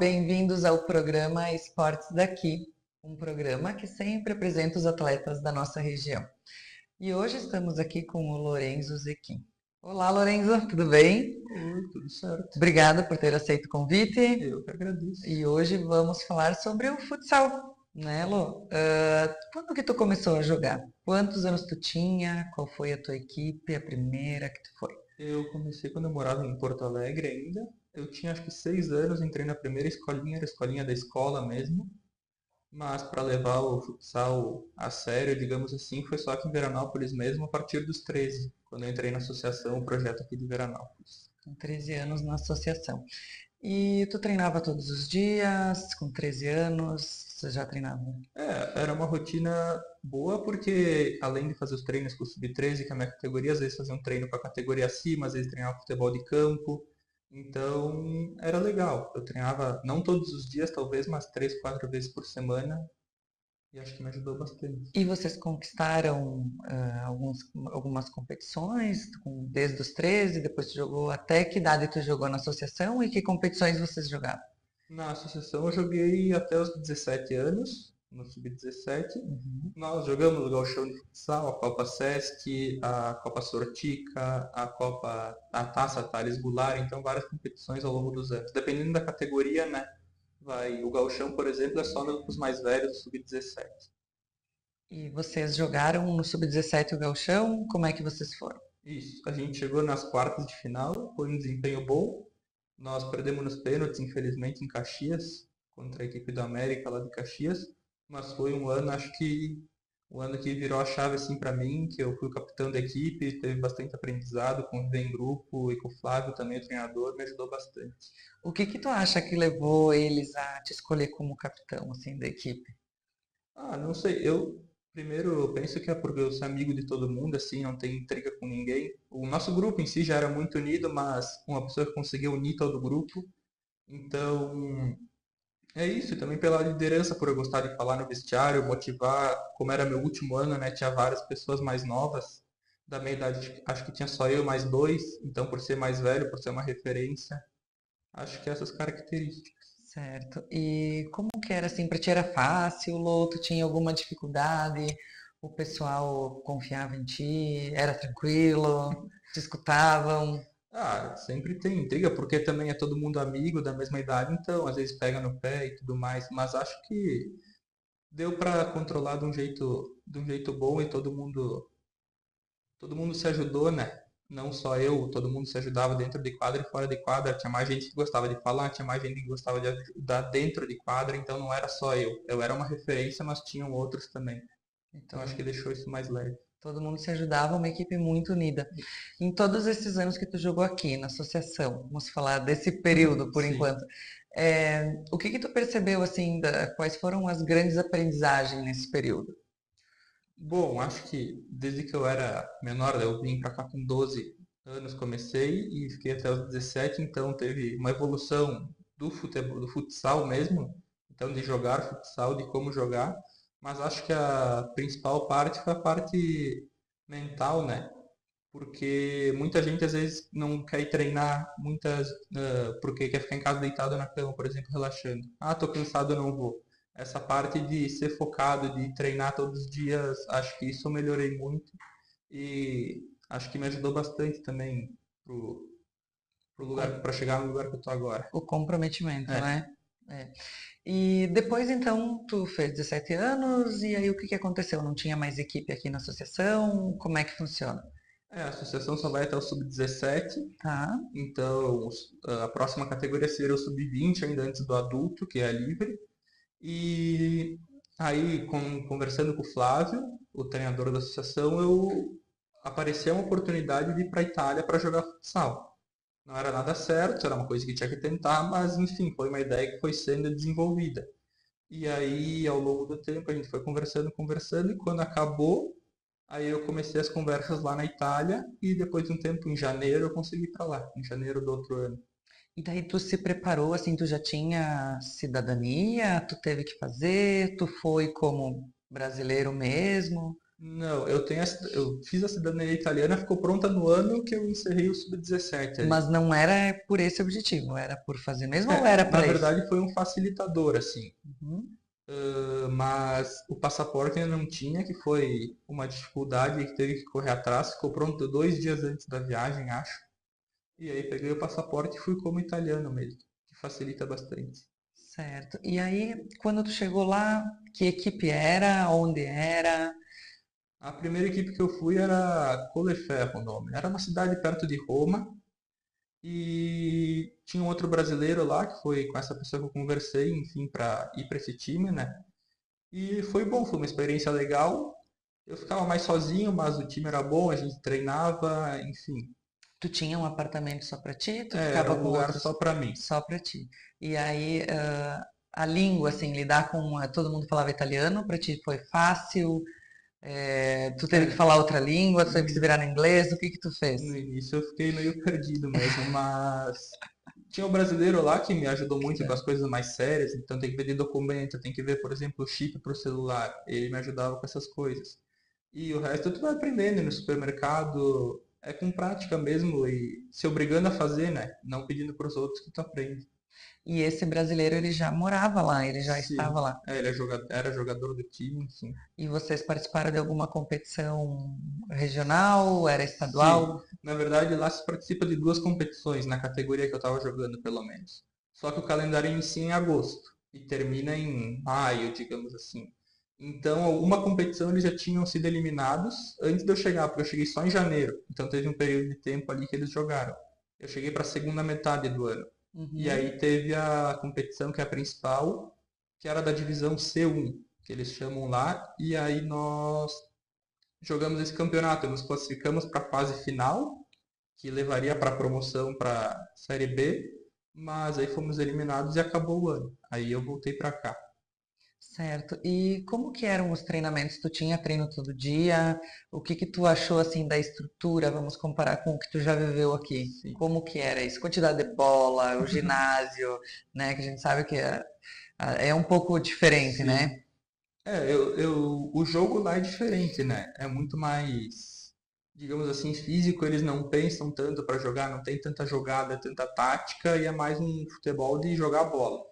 bem-vindos ao programa Esportes Daqui, um programa que sempre apresenta os atletas da nossa região. E hoje estamos aqui com o Lorenzo Zequim. Olá, Lorenzo, tudo bem? Oi, tudo certo. Obrigada por ter aceito o convite. Eu que agradeço. E hoje vamos falar sobre o futsal, né, Lô? Quando que tu começou a jogar? Quantos anos tu tinha? Qual foi a tua equipe, a primeira que tu foi? Eu comecei quando eu morava em Porto Alegre ainda. Eu tinha acho que 6 anos, entrei na primeira escolinha, era a escolinha da escola mesmo. Mas para levar o futsal a sério, digamos assim, foi só aqui em Veranópolis mesmo, a partir dos 13, quando eu entrei na associação, o projeto aqui de Veranópolis. Com 13 anos na associação. E tu treinava todos os dias? Com 13 anos, você já treinava? Era uma rotina boa porque além de fazer os treinos com o Sub-13, que é a minha categoria, às vezes fazia um treino com a categoria acima, às vezes treinava futebol de campo. Então era legal. Eu treinava não todos os dias, talvez, mas 3, 4 vezes por semana e acho que me ajudou bastante. E vocês conquistaram algumas competições desde os 13, depois tu jogou até que idade tu jogou na associação e que competições vocês jogavam? Na associação eu joguei até os 17 anos, no Sub-17. Uhum. Nós jogamos o Gauchão de Futsal, a Copa Sesc, a Copa Sortica, a Taça Thales Goulart, então várias competições ao longo dos anos. Dependendo da categoria, né? O Gauchão, por exemplo, é só para os mais velhos, do Sub-17. E vocês jogaram no Sub-17 o Gauchão? Como é que vocês foram? Isso, a gente chegou nas quartas de final, foi um desempenho bom. Nós perdemos nos pênaltis, infelizmente, em Caxias, contra a equipe do América lá de Caxias. Mas foi um ano, acho que um ano que virou a chave assim para mim, que eu fui o capitão da equipe, teve bastante aprendizado, conviver em grupo e com o Flávio também, o treinador, me ajudou bastante. O que que tu acha que levou eles a te escolher como capitão, assim, da equipe? Ah, não sei, eu primeiro penso que é porque eu sou amigo de todo mundo, assim, não tenho intriga com ninguém. O nosso grupo em si já era muito unido, mas uma pessoa que conseguiu unir todo o grupo. Então, é isso, e também pela liderança, por eu gostar de falar no vestiário, motivar, como era meu último ano, né, tinha várias pessoas mais novas, da minha idade, acho que tinha só eu mais dois, então por ser mais velho, por ser uma referência, acho que essas características. Certo. E como que era assim, para ti era fácil, ou tu tinha alguma dificuldade? O pessoal confiava em ti? Era tranquilo? Te escutavam? Ah, sempre tem intriga, porque também é todo mundo amigo da mesma idade, então às vezes pega no pé e tudo mais, mas acho que deu para controlar de um jeito bom e todo mundo se ajudou, né? Não só eu, todo mundo se ajudava dentro de quadra e fora de quadra. Tinha mais gente que gostava de falar, tinha mais gente que gostava de ajudar dentro de quadra, então não era só eu. Eu era uma referência, mas tinham outros também. Então Então, acho que deixou isso mais leve. todo mundo se ajudava, uma equipe muito unida. Em todos esses anos que tu jogou aqui na associação, vamos falar desse período por Sim. enquanto, o que que tu percebeu assim, quais foram as grandes aprendizagens nesse período? Bom, acho que desde que eu era menor, eu vim pra cá com 12 anos, comecei e fiquei até os 17, então teve uma evolução do futebol, do futsal mesmo, então de jogar futsal, de como jogar, mas acho que a principal parte foi a parte mental, né? Porque muita gente às vezes não quer ir treinar, porque quer ficar em casa deitado na cama, por exemplo, relaxando. Ah, tô cansado, não vou. Essa parte de ser focado, de treinar todos os dias, acho que isso eu melhorei muito e acho que me ajudou bastante também pro, pro O, com- lugar, para chegar no lugar que eu tô agora. o comprometimento, É. né? É. E depois, então, tu fez 17 anos e aí o que que aconteceu? Não tinha mais equipe aqui na associação? Como é que funciona? A associação só vai até o sub-17, Tá. então a próxima categoria seria o sub-20, ainda antes do adulto, que é livre. E aí, conversando com o Flávio, o treinador da associação, apareceu uma oportunidade de ir para a Itália para jogar futsal. Não era nada certo, era uma coisa que tinha que tentar, mas enfim, foi uma ideia que foi sendo desenvolvida. E aí, ao longo do tempo, a gente foi conversando, conversando, e quando acabou, aí eu comecei as conversas lá na Itália, e depois de um tempo, em janeiro, eu consegui ir para lá, em janeiro do outro ano. E daí tu se preparou, assim, tu já tinha cidadania, tu teve que fazer, tu foi como brasileiro mesmo? Não, eu fiz a cidadania italiana, ficou pronta no ano que eu encerrei o sub-17 ali. Mas não era por esse objetivo, era por fazer mesmo ou era Na para isso? verdade foi um facilitador, assim. Uhum. Mas o passaporte ainda não tinha, que foi uma dificuldade que teve que correr atrás. Ficou pronto 2 dias antes da viagem, acho. E aí peguei o passaporte e fui como italiano mesmo, que facilita bastante. Certo. E aí, quando tu chegou lá, que equipe era? Onde era? A primeira equipe que eu fui era Colleferro, o nome. Era uma cidade perto de Roma e tinha um outro brasileiro lá, que foi com essa pessoa que eu conversei, enfim, para ir para esse time, né? E foi bom, foi uma experiência legal. Eu ficava mais sozinho, mas o time era bom, a gente treinava, enfim. Tu tinha um apartamento só para ti? Tu Era ficava um com lugar outros só para mim. só para ti? E aí, a língua, assim, lidar com... todo mundo falava italiano, para ti foi fácil? Tu teve que É, falar outra língua? Tu teve que se no virar no inglês? O que que tu no fez? início eu fiquei meio perdido mesmo, mas tinha um brasileiro lá que me ajudou muito com as Certo. coisas mais sérias, então tem que ver de documento, tem que ver, por exemplo, o chip para o celular. Ele me ajudava com essas coisas. E o resto tu vai aprendendo no supermercado, é com prática mesmo e se obrigando a fazer, né? Não pedindo para os outros que tu aprende. E esse brasileiro, ele já morava lá, ele já estava Sim, lá. ele era jogador do time, sim. E vocês participaram de alguma competição regional? Era Sim, estadual? na verdade lá se participa de duas competições na categoria que eu estava jogando, pelo menos. Só que o calendário inicia em agosto e termina em maio, digamos assim. Então, uma competição eles já tinham sido eliminados antes de eu chegar, porque eu cheguei só em janeiro. Então, teve um período de tempo ali que eles jogaram. Eu cheguei para a segunda metade do ano. E Uhum. aí teve a competição que é a principal, que era da divisão C1, que eles chamam lá. E aí nós jogamos esse campeonato, nos classificamos para a fase final, que levaria para a promoção para a Série B, mas aí fomos eliminados e acabou o ano. Aí eu voltei para cá. Certo. E como que eram os treinamentos? Tu tinha treino todo dia? O que que tu achou assim da estrutura? Vamos comparar com o que tu já viveu aqui. Sim. Como que era isso? Quantidade de bola, o ginásio, né? Que a gente sabe que é um pouco diferente, Sim. né? O jogo lá é diferente, né? É muito mais, digamos assim, físico. Eles não pensam tanto para jogar, não tem tanta jogada, tanta tática e é mais um futebol de jogar bola.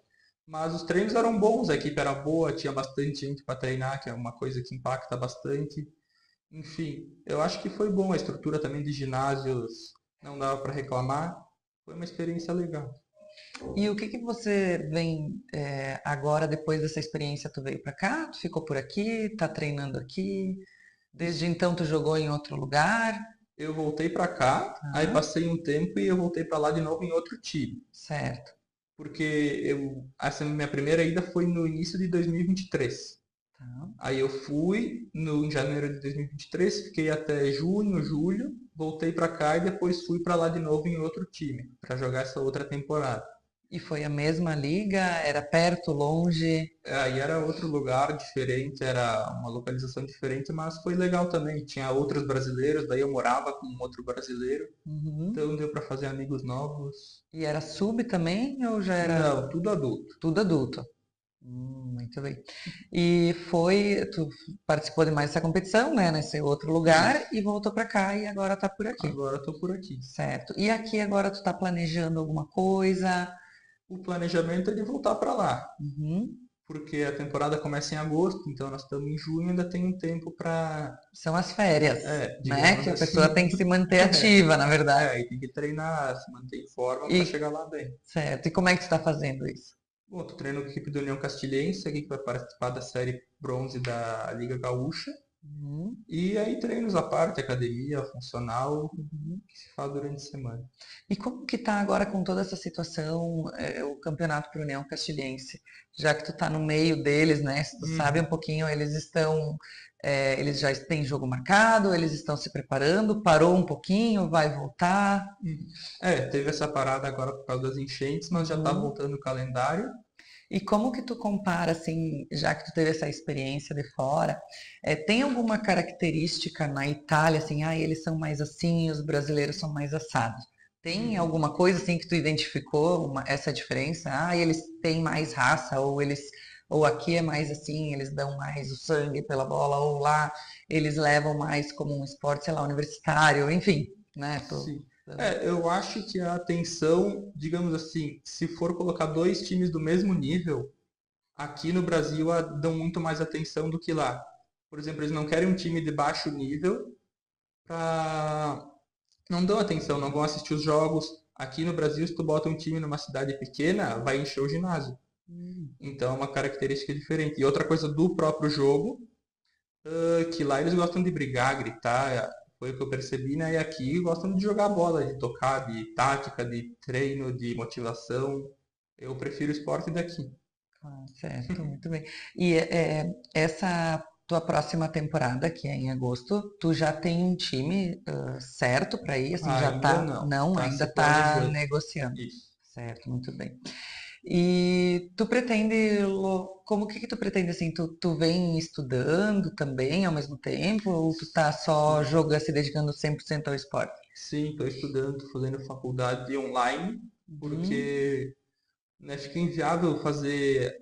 Mas os treinos eram bons, a equipe era boa, tinha bastante gente para treinar, que é uma coisa que impacta bastante. Enfim, eu acho que foi bom. A estrutura também de ginásios não dava para reclamar. Foi uma experiência legal. E o que que você vem agora, depois dessa experiência, tu veio pra cá? Tu ficou por aqui? Tá treinando aqui? Desde Isso. então tu jogou em outro lugar? Eu voltei para cá, aí Tá, passei um tempo e eu voltei para lá de novo em outro time. certo. Porque essa minha primeira ida foi no início de 2023. Tá. Aí eu fui em janeiro de 2023, fiquei até junho, julho, voltei para cá e depois fui para lá de novo em outro time, para jogar essa outra temporada. E foi a mesma liga? Era perto, longe? Aí era outro lugar diferente, era uma localização diferente, mas foi legal também. Tinha outros brasileiros, daí eu morava com um outro brasileiro, Uhum. então deu para fazer amigos novos. E era sub também ou já era Não, tudo adulto. tudo adulto? Muito bem. E tu participou de mais essa competição, né, nesse outro lugar Isso. e voltou pra cá e agora tá por aqui. Agora eu tô por aqui. Certo. E aqui agora tu tá planejando alguma coisa? O planejamento é de voltar para lá, Uhum. porque a temporada começa em agosto, então nós estamos em junho, ainda tem um tempo para, São as férias, né? digamos Que a pessoa assim, tem que se manter ativa, na verdade. aí tem que treinar, se manter em forma para E chegar lá bem. certo. E como é que tu tá fazendo isso? Bom, tô treinando com a equipe do União Castilhense, aqui que vai participar da série bronze da Liga Gaúcha. Uhum. E aí treinos à parte, academia, funcional, Uhum. que se faz durante a semana. E como que tá agora com toda essa situação, o campeonato para União Castilhense? Já que tu tá no meio deles, né? Se tu sabe um Uhum. pouquinho, eles já têm jogo marcado, eles estão se preparando, parou um pouquinho, vai voltar. Uhum. Teve essa parada agora por causa das enchentes, mas já tá Uhum. voltando o calendário. E como que tu compara, assim, já que tu teve essa experiência de fora, tem alguma característica na Itália, assim, eles são mais assim, os brasileiros são mais assados? Tem Uhum. alguma coisa, assim, que tu identificou essa diferença? Eles têm mais raça, ou eles Ou aqui é mais assim, eles dão mais o sangue pela bola, ou lá eles levam mais como um esporte, sei lá, universitário, enfim, né? Sim. Eu acho que a atenção, digamos assim, se for colocar dois times do mesmo nível, aqui no Brasil dão muito mais atenção do que lá. Por exemplo, eles não querem um time de baixo nível pra... não dão atenção, não vão assistir os jogos. Aqui no Brasil, se tu bota um time numa cidade pequena, vai encher o ginásio. Então é uma característica diferente. E outra coisa do próprio jogo, que lá eles gostam de brigar, gritar, foi o que eu percebi, né? E aqui gostam de jogar bola, de tocar, de tática, de treino, de motivação. Eu prefiro o esporte daqui. Ah, certo, muito bem. E essa tua próxima temporada, que é em agosto, tu já tem um time certo para ir? Assim, já Ainda tá? não, Não, tá ainda se tá planejando. negociando. Isso. Certo, muito bem. E tu pretende, como que tu pretende assim? Tu vem estudando também ao mesmo tempo? Ou tu tá só Sim, jogando, se dedicando 100% ao esporte? sim, estou estudando, tô fazendo faculdade online, Uhum. porque né, fica inviável fazer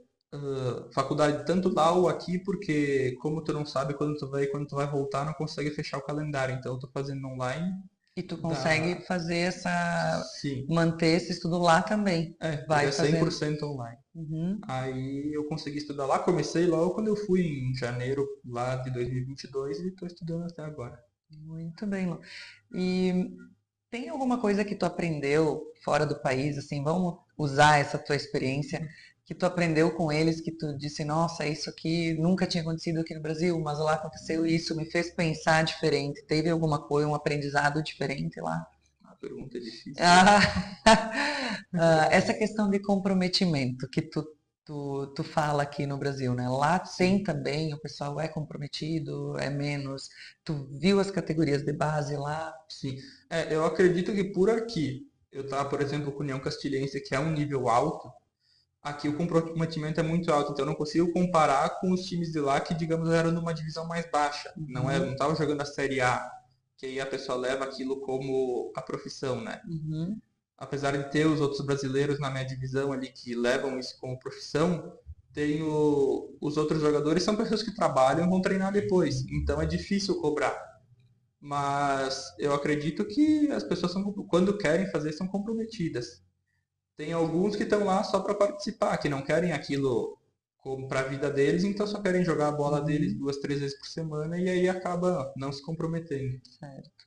faculdade tanto lá ou aqui, porque como tu não sabe quando tu vai voltar, não consegue fechar o calendário. Então eu tô fazendo online, E tu consegue dá, fazer sim, manter esse estudo lá também. ele Vai é cem por fazendo. cento online. Uhum. Aí eu consegui estudar lá, comecei logo quando eu fui em janeiro lá de 2022 e estou estudando até agora. Muito bem, Lu. E tem alguma coisa que tu aprendeu fora do país, assim, vamos usar essa tua experiência que tu aprendeu com eles, que tu disse, nossa, isso aqui nunca tinha acontecido aqui no Brasil, mas lá aconteceu isso, me fez pensar diferente. Teve alguma coisa, um aprendizado diferente lá? A pergunta é difícil, hein? Ah, essa questão de comprometimento que tu fala aqui no Brasil, né? Lá tem Sim. também, o pessoal é comprometido, é menos. Tu viu as categorias de base lá? Sim, eu acredito que por aqui, eu estava, por exemplo, com a União Castilhense, que é um nível alto, aqui o comprometimento é muito alto, então eu não consigo comparar com os times de lá que, digamos, eram numa divisão mais baixa. Não Uhum, estava jogando a Série A, que aí a pessoa leva aquilo como a profissão, né? uhum, Apesar de ter os outros brasileiros na minha divisão ali que levam isso como profissão, os outros jogadores são pessoas que trabalham e vão treinar depois, então é difícil cobrar. Mas eu acredito que as pessoas são, quando querem fazer, são comprometidas. Tem alguns que estão lá só para participar, que não querem aquilo como para a vida deles, então só querem jogar a bola deles uhum, 2, 3 vezes por semana e aí acaba não se comprometendo. certo.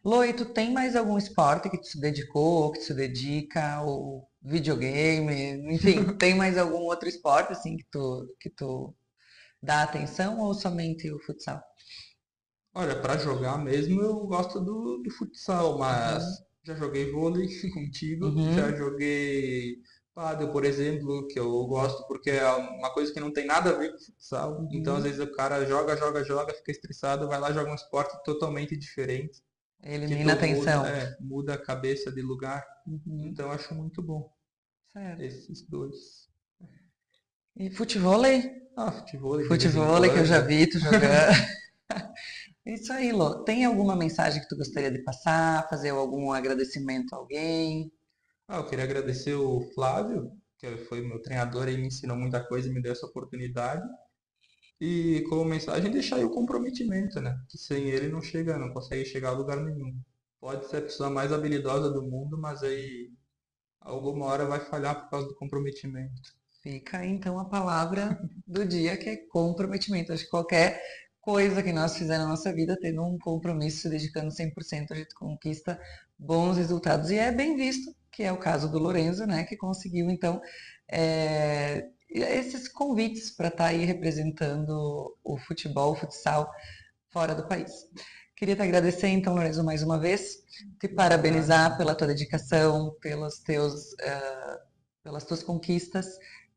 Loi, tu tem mais algum esporte que tu se dedicou, ou que tu se dedica, ou videogame, enfim, tem mais algum outro esporte assim que tu dá atenção ou somente o futsal? Olha, para jogar mesmo eu gosto do futsal, mas Uhum, já joguei vôlei contigo, já uhum, joguei pádel, por exemplo, que eu gosto porque é uma coisa que não tem nada a ver com futsal. Então, às uhum. vezes o cara joga, joga, joga, fica estressado, vai lá joga um esporte totalmente diferente, que Elimina a tu muda, tensão. muda a cabeça de lugar. Uhum, Então, eu acho muito bom certo. esses dois. E futevôlei? Futebol de vez em Futevôlei que eu já quando. vi tu jogando. Isso aí, Lô. Tem alguma mensagem que tu gostaria de passar? Fazer algum agradecimento a alguém? Eu queria agradecer o Flávio, que foi meu treinador e me ensinou muita coisa e me deu essa oportunidade. E como mensagem deixar aí o comprometimento, né? Que sem ele não chega, não consegue chegar a lugar nenhum. Pode ser a pessoa mais habilidosa do mundo, mas aí alguma hora vai falhar por causa do comprometimento. Fica aí então a palavra do dia que é comprometimento. Acho que qualquer coisa que nós fizermos na nossa vida, tendo um compromisso, se dedicando 100%, a gente conquista bons resultados. E é bem visto, que é o caso do Lorenzo, né, que conseguiu então esses convites para estar aí representando o futebol, o futsal fora do país. Queria te agradecer então, Lorenzo, mais uma vez, te Obrigado. parabenizar pela tua dedicação, pelas tuas conquistas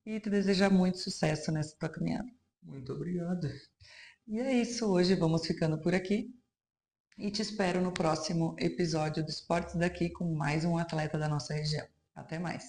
e te desejar muito sucesso nessa tua caminhada. Muito obrigado. E é isso, hoje vamos ficando por aqui e te espero no próximo episódio do Esportes daqui com mais um atleta da nossa região. Até mais!